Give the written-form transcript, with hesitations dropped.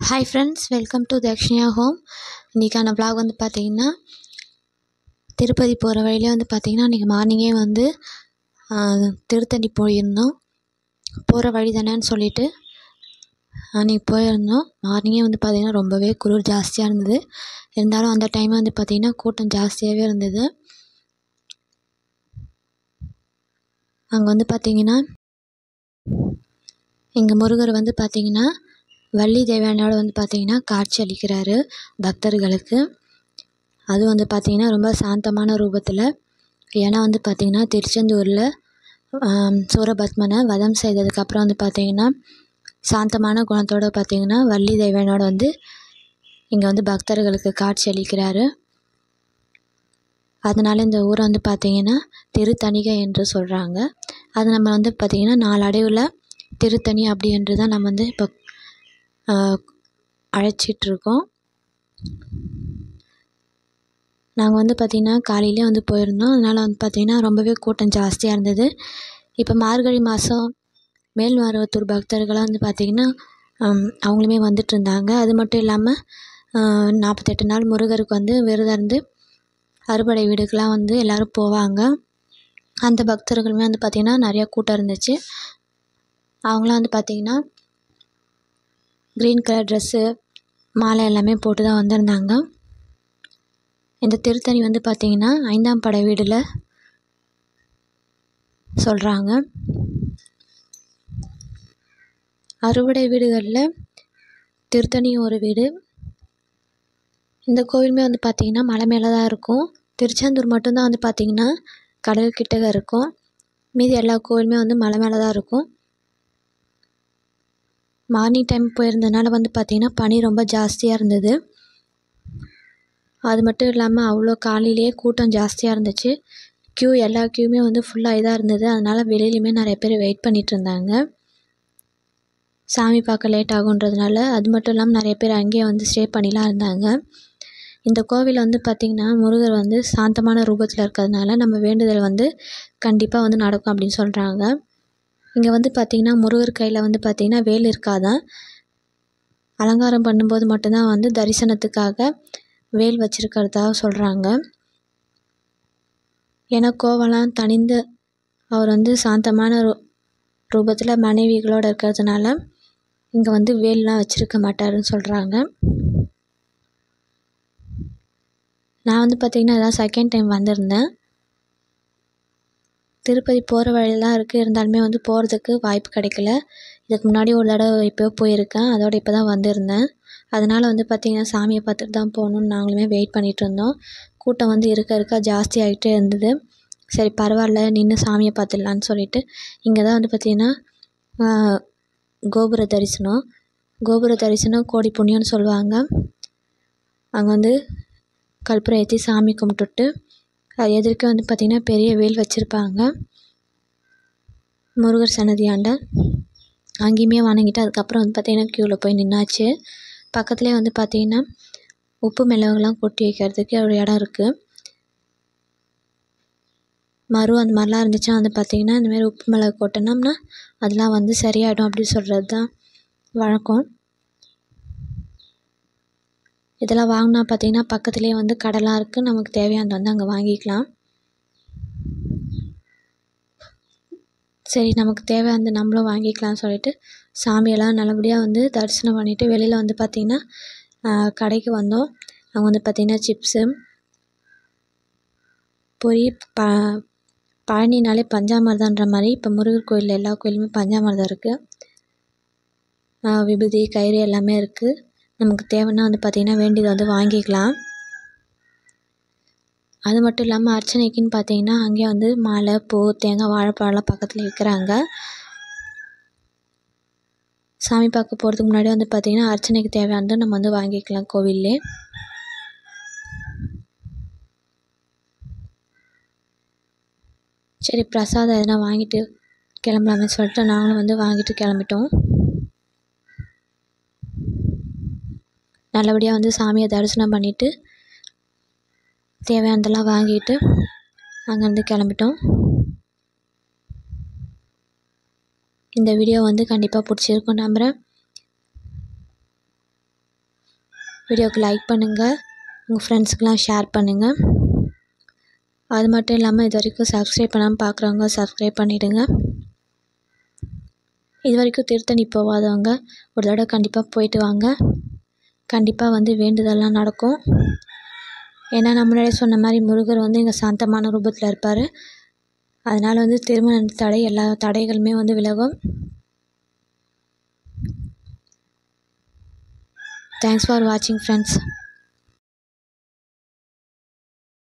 Hi friends, welcome to Dakshinya home. இன்றைக்கான vlog வந்து பார்த்திங்கன்னா, திருப்பதி போகிற வழியிலே வந்து பார்த்திங்கன்னா, இன்றைக்கி மார்னிங்கே வந்து திருத்தணி போயிருந்தோம். போகிற வழி தானேன்னு சொல்லிட்டு அன்றைக்கி போயிருந்தோம். மார்னிங்கே வந்து பார்த்திங்கன்னா ரொம்பவே குளிர் ஜாஸ்தியாக இருந்தது. இருந்தாலும் அந்த டைம் வந்து பார்த்திங்கன்னா கூட்டம் ஜாஸ்தியாகவே இருந்தது. அங்கே வந்து பார்த்திங்கன்னா எங்கள் முருகர் வந்து பார்த்திங்கன்னா வள்ளி தேவயானோட வந்து பார்த்திங்கன்னா காட்சி அளிக்கிறாரு பக்தர்களுக்கு. அது வந்து பார்த்திங்கன்னா ரொம்ப சாந்தமான ரூபத்தில். ஏன்னா வந்து பார்த்திங்கன்னா திருச்செந்தூரில் சூரபத்மனை வதம் செய்ததுக்கப்புறம் வந்து பார்த்திங்கன்னா சாந்தமான குணத்தோடு பார்த்திங்கன்னா வள்ளி தேவயானோட வந்து இங்கே வந்து பக்தர்களுக்கு காட்சி அளிக்கிறாரு. அதனால் இந்த ஊரை வந்து பார்த்திங்கன்னா திருத்தணிகை என்று சொல்கிறாங்க. அது நம்ம வந்து பார்த்திங்கன்னா நாளடைவில் திருத்தணி அப்படி என்று தான் நம்ம வந்து இப்போ அழைச்சிட்ருக்கோம். நாங்கள் வந்து பார்த்திங்கன்னா காலையிலே வந்து போயிருந்தோம். அதனால் வந்து பார்த்திங்கன்னா ரொம்பவே கூட்டம் ஜாஸ்தியாக இருந்தது. இப்போ மார்கழி மாதம் மேல்மருவத்தூர் பக்தர்களாக வந்து பார்த்திங்கன்னா அவங்களுமே வந்துட்டு இருந்தாங்க. அது மட்டும் இல்லாமல் 48 நாள் முருகருக்கு வந்து விரதம் இருந்து அறுபடை வீடுக்கெலாம் வந்து எல்லோரும் போவாங்க. அந்த பக்தர்களுமே வந்து பார்த்திங்கன்னா நிறையா கூட்டம் இருந்துச்சு. அவங்களாம் வந்து பார்த்திங்கன்னா க்ரீன் கலர் ட்ரெஸ்ஸு மாலை எல்லாமே போட்டு தான் வந்திருந்தாங்க. இந்த திருத்தணி வந்து பார்த்திங்கன்னா 5ஆம் படை வீடில் சொல்கிறாங்க. அறுபடை வீடுகளில் திருத்தணியும் ஒரு வீடு. இந்த கோவிலுமே வந்து பார்த்திங்கன்னா மலை மேலே தான் இருக்கும். திருச்செந்தூர் மட்டும்தான் வந்து பார்த்திங்கன்னா கடல்கிட்டக இருக்கும். மீதி எல்லா கோவிலுமே வந்து மலை மேலே தான் இருக்கும். மார்னிங் டைம் போயிருந்ததுனால வந்து பார்த்திங்கன்னா பனி ரொம்ப ஜாஸ்தியாக இருந்தது. அது மட்டும் இல்லாமல் அவ்வளோ காலையிலேயே கூட்டம் ஜாஸ்தியாக இருந்துச்சு. எல்லா க்யூவுமே வந்து ஃபுல்லாக இதாக இருந்தது. அதனால் வெளியிலையுமே நிறைய பேர் வெயிட் பண்ணிகிட்டு இருந்தாங்க. சாமி பார்க்க லேட் ஆகுன்றதுனால. அது மட்டும் இல்லாமல் நிறைய பேர் அங்கேயே வந்து ஸ்டே பண்ணிலாம் இருந்தாங்க. இந்த கோவில் வந்து பார்த்திங்கன்னா முருகர் வந்து சாந்தமான ரூபத்தில் இருக்கிறதுனால நம்ம வேண்டுதல் வந்து கண்டிப்பாக வந்து நடக்கும் அப்படின்னு சொல்கிறாங்க. இங்கே வந்து பார்த்திங்கன்னா முருகர் கையில் வந்து பார்த்திங்கன்னா வேல் இருக்காதான். அலங்காரம் பண்ணும்போது மட்டும்தான் வந்து தரிசனத்துக்காக வேல் வச்சுருக்கிறதா சொல்கிறாங்க. ஏன்னா கோவம்லாம் தணிந்து அவர் வந்து சாந்தமான ரூபத்தில் மனைவிகளோடு இருக்கிறதுனால இங்கே வந்து வேல்லாம் வச்சுருக்க மாட்டாருன்னு சொல்கிறாங்க. நான் வந்து பார்த்திங்கன்னா இதான் செகண்ட் டைம் வந்திருந்தேன். திருப்பதி போகிற வழியெல்லாம் இருக்குது. இருந்தாலுமே வந்து போகிறதுக்கு வாய்ப்பு கிடைக்கல. இதுக்கு முன்னாடி ஒரு தடவை இப்போ போயிருக்கேன். அதோடு இப்போ தான் வந்திருந்தேன். அதனால் வந்து பார்த்திங்கன்னா சாமியை பார்த்துட்டு தான் போகணுன்னு நாங்களுமே வெயிட் பண்ணிகிட்டு இருந்தோம். கூட்டம் வந்து இருக்க ஜாஸ்தி ஆகிட்டே இருந்தது. சரி பரவாயில்ல நின்று சாமியை பார்த்துடலான்னு சொல்லிட்டு இங்கே தான் வந்து பார்த்திங்கன்னா கோபுர தரிசனம் கோடி புண்ணியம்னு சொல்லுவாங்க. அங்கே வந்து கற்பூரம் ஏற்றி சாமி கும்பிட்டுட்டு அது எதிர்க்க வந்து பார்த்திங்கன்னா பெரிய வேல் வச்சுருப்பாங்க முருகர் சன்னதியாண்ட. அங்கேயுமே வணங்கிட்டு அதுக்கப்புறம் வந்து பார்த்திங்கன்னா க்யூவில் போய் நின்னாச்சு. பக்கத்துலேயே வந்து பார்த்திங்கன்னா உப்பு மிளகுலாம் கொட்டி வைக்கிறதுக்கு ஒரு இடம் இருக்குது. அந்த மாதிரிலாம் இருந்துச்சுன்னா வந்து பார்த்திங்கன்னா இந்தமாரி உப்பு மிளகு கொட்டினோம்னா அதெல்லாம் வந்து சரியாயிடும் அப்படின்னு சொல்கிறது தான் வழக்கம். இதெல்லாம் வாங்கினா பார்த்திங்கன்னா பக்கத்துலேயே வந்து கடைலாம் இருக்குது. நமக்கு தேவையானது வந்து அங்கே வாங்கிக்கலாம். சரி நமக்கு தேவையானது நம்மளும் வாங்கிக்கலாம்னு சொல்லிட்டு சாமியெல்லாம் நல்லபடியாக வந்து தரிசனம் பண்ணிவிட்டு வெளியில் வந்து பார்த்திங்கன்னா கடைக்கு வந்தோம். அங்கே வந்து பார்த்திங்கன்னா சிப்ஸு பொரி பழனினாலே பஞ்சாமிர்தன்ற மாதிரி இப்போ முருகர் கோயில் எல்லா கோயிலுமே பஞ்சாமிர்தம் இருக்குது. விபூதி கயிறு எல்லாமே இருக்குது. நமக்கு தேவைன்னா வந்து பார்த்திங்கன்னா வேண்டியதை வந்து வாங்கிக்கலாம். அது மட்டும் இல்லாமல் அர்ச்சனைக்குன்னு பார்த்திங்கன்னா அங்கேயே வந்து மாலை பூ தேங்காய் வாழைப்பழம்லாம் பக்கத்தில் விற்கிறாங்க. சாமி பார்க்க போகிறதுக்கு முன்னாடி வந்து பார்த்திங்கன்னா அர்ச்சனைக்கு தேவையானதை நம்ம வந்து வாங்கிக்கலாம் கோவில்லே. சரி பிரசாதம் எதனா வாங்கிட்டு கிளம்பலாமே சொல்லிட்டு நாங்களும் வந்து வாங்கிட்டு கிளம்பிட்டோம். நல்லபடியாக வந்து சாமியை தரிசனம் பண்ணிவிட்டு தேவையானதெல்லாம் வாங்கிட்டு அங்கேருந்து கிளம்பிட்டோம். இந்த வீடியோ வந்து கண்டிப்பாக பிடிச்சிருக்கும் நம்புகிறேன். வீடியோவுக்கு லைக் பண்ணுங்கள், உங்கள் ஃப்ரெண்ட்ஸுக்கெலாம் ஷேர் பண்ணுங்கள். அது மட்டும் இல்லாமல் இது வரைக்கும் சப்ஸ்கிரைப் பண்ணாமல் பார்க்குறவங்க சப்ஸ்கிரைப் பண்ணிவிடுங்க. இது வரைக்கும் திருத்தணி போகாதவங்க ஒரு தடவை கண்டிப்பாக போயிட்டு வாங்க. கண்டிப்பாக வந்து வேண்டுதல்லாம் நடக்கும். ஏன்னா நான் முன்னாடியே சொன்ன மாதிரி முருகர் வந்து இங்கே சாந்தமான ரூபத்தில் இருப்பார். அதனால் வந்து திருமண தடை எல்லா தடைகளுமே வந்து விலகும். தேங்க்ஸ் ஃபார் வாட்சிங் ஃப்ரெண்ட்ஸ்.